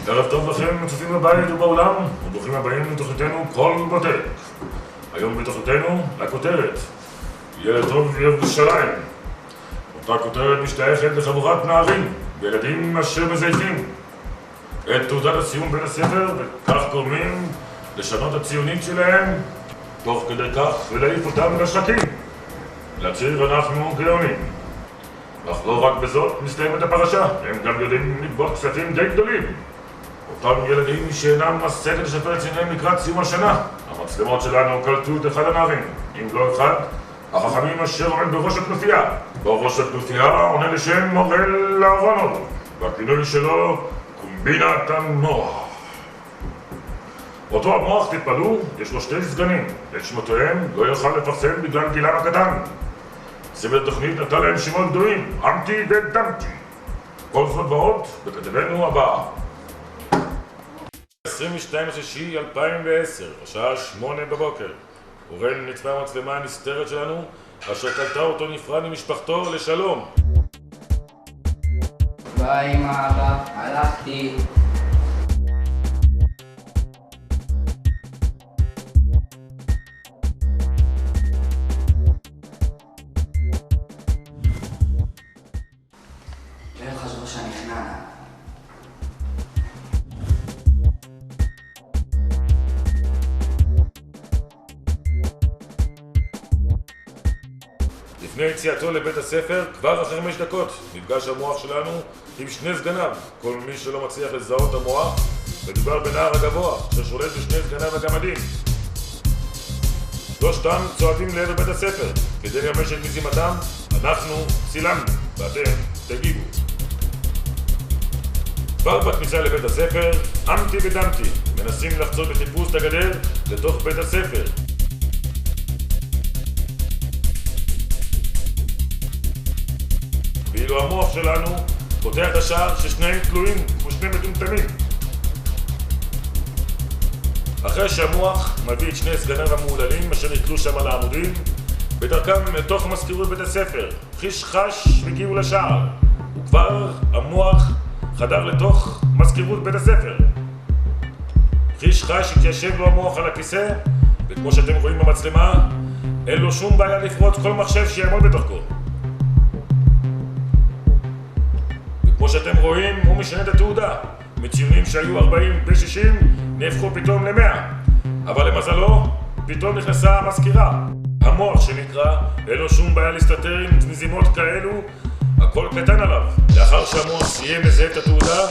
ערב טוב לכם, הצופים בבית ובעולם, וברוכים הבאים לתוכניתנו כל בוטק. היום בתוכניתנו לכותרת ילד טוב ירושלים. אותה כותרת משתייכת לחבורת נערים וילדים אשר מזייפים את תעודת הציון בית הספר, וכך גורמים לשנות הציונית שלהם, תוך כדי כך ולהעיף אותם לשחקים. להצהיר אנחנו גאונים. אך לא רק בזאת מסתיימת הפרשה, הם גם יודעים לגבות כספים די גדולים. אותם ילדים שאינם מסגת לשפר ציניהם לקראת סיום השנה. המצלמות שלנו קלטו את אחד הנערים, אם לא אחד, החכמים אשר עומד בראש הכנופיה. בראש הכנופיה עונה לשם מורל אהרונוב, והכינוי שלו קומבינת המוח. אותו המוח, תתפלאו, יש לו שתי סגנים. את שמותיהם לא יוכל לפרסם בגלל גילם הקטן. צוות התוכנית נתן להם שמות גדולים, אמתי ודמתי. כל זאת ועוד בכתבנו הבאה. 22/6/2010, השעה 8 בבוקר. אורן נצפה המצלמה הנסתרת שלנו, אשר קלטה אותו נפרד ממשפחתו לשלום. ביי אמא, הלכתי. והם חשבו שאני חננה. לפני יציאתו לבית הספר, כבר אחרי 5 דקות, נפגש המוח שלנו עם שני סגניו. כל מי שלא מצליח לזהות המוח, מדובר בנער הגבוה, ששולט בשני סגניו הגמדים. שלושתם צועדים לעבר בית הספר. כדי לממש את משימתם, אנחנו צילמנו, ואתם תגיבו. כבר בכניסה לבית הספר, אמתי ודמתי מנסים לחצות בחיפוש את הגדר לתוך בית הספר. ואילו המוח שלנו פותח את השער ששניהם תלויים כמו שני מטומטמים. אחרי שהמוח מביא את שני סגניו המעוללים אשר נתלו שם על העמודים, בדרכם לתוך מזכירות בית הספר, חיש חש והגיעו לשער, וכבר המוח חדר לתוך מזכירות בית הספר. חיש חש התיישב לו המוח על הכיסא, וכמו שאתם רואים במצלמה, אין לו שום בעיה לפרוץ כל מחשב שיעמוד בתוכו. כמו שאתם רואים, הוא משנה את התעודה. מציונים שהיו 40 ו-60 נהפכו פתאום ל-100. אבל למזלו, פתאום נכנסה המזכירה. המוח שנקרא, אין לו שום בעיה להסתתר עם מזימות כאלו, הכל קטן עליו. לאחר שהמוח סיים מזהה את התעודה,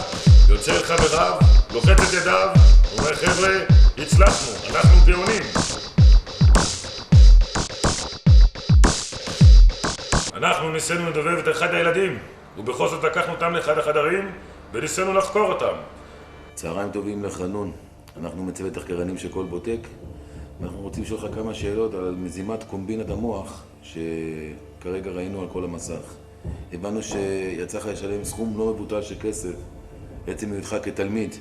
יוצא אל חבריו, לוחץ את ידיו, אומר חבר'ה, הצלחנו, אנחנו גאונים. אנחנו ניסינו לדובב את אחד הילדים, ובכל זאת לקחנו אותם לאחד החדרים וניסינו לחקור אותם. צהריים טובים לחנון, אנחנו מצוות תחקרנים של כל בוטק, ואנחנו רוצים לשאול לך כמה שאלות על מזימת קומבינת המוח שכרגע ראינו על כל המסך. הבנו שיצא לך לשלם סכום לא מבוטל של כסף בעצם היותך כתלמיד.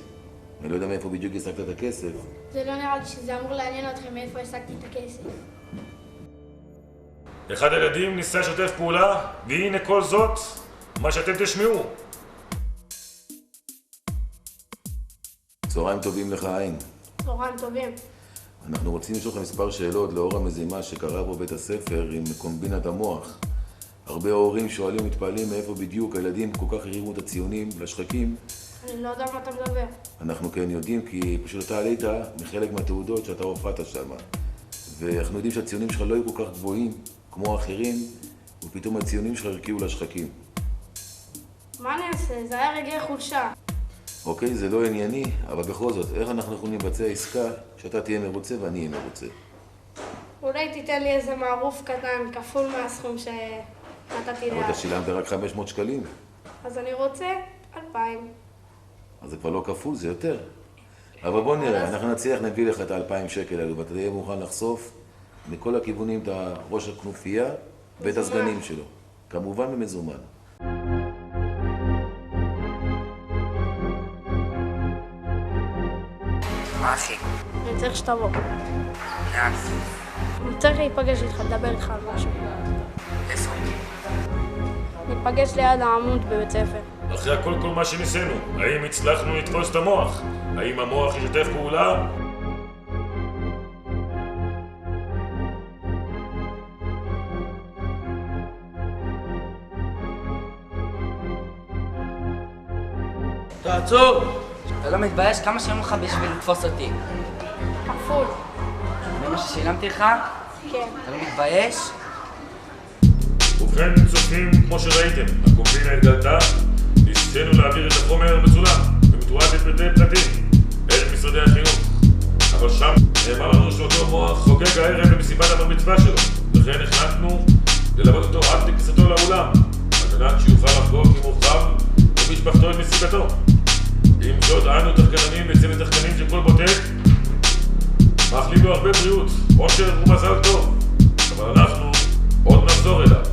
אני לא יודע מאיפה בדיוק השגת את הכסף. זה לא נראה לי שזה אמור לעניין אתכם מאיפה השגתי את הכסף. אחד הילדים ניסה לשתף פעולה, והנה כל זאת מה שאתם תשמעו. צהריים טובים לך עין. צהריים טובים. אנחנו רוצים לשאול לך מספר שאלות לאור המזימה שקרה פה בית הספר עם קומבינת המוח. הרבה ההורים שואלים ומתפעלים מאיפה בדיוק הילדים כל כך הרימו את הציונים לשחקים. אני לא יודע מה אתה מדבר. אנחנו כן יודעים כי פשוט אתה עלית מחלק מהתעודות שאתה הופעת שם. ואנחנו יודעים שהציונים שלך לא היו כל כך גבוהים כמו האחרים, ופתאום הציונים שלך הרקיעו לשחקים. מה אני אעשה? זה היה רגעי חולשה. אוקיי, זה לא ענייני, אבל בכל זאת, איך אנחנו יכולים לבצע עסקה שאתה תהיה מרוצה ואני אהיה מרוצה? אולי תיתן לי איזה מערוף קטן, כפול מהסכום שנתתי אבל אתה שילמת רק 500 שקלים. אז אני רוצה 2,000. אז זה כבר לא כפול, זה יותר. אבל בוא נראה, אנחנו נצליח נביא לך את ה2,000 שקל האלו, ואתה תהיה מוכן לחשוף מכל הכיוונים את ראש הכנופיה ואת הסגנים שלו. כמובן במזומן. מה אחי? אני צריך שתבוא. לאן? אני צריך להיפגש איתך, לדבר איתך על משהו. איפה? ניפגש ליד העמוד בבית ספר. אחרי הכל כל מה שניסינו, האם הצלחנו לתפוס את המוח? האם המוח ישתף פעולה? תעצור! אתה לא מתבייש? כמה שילמו לך בשביל לתפוס אותי? כפול. זה מה ששילמתי לך? כן. אתה לא מתבייש? ובכן צופים, כמו שראיתם, הקומבינה התגלתה, ניסינו להעביר את החומר מצולם ומתועד לפרטי פרטים אל משרדי החינוך, אבל שם נאמר לנו שאותו מוח חוגג הערב במסיבת הבר מצווה שלו, לכן החלטנו ללוות אותו עד לכניסתו לאולם על מנת שיוכל לחגוג עם אורחיו ומשפחתו את מסיבתו. עם זאת, אנו תחקרנים וצוות תחקרנים של כל בוטק מאחלים לו הרבה בריאות, עושר ומזל טוב, אבל אנחנו עוד נחזור אליו.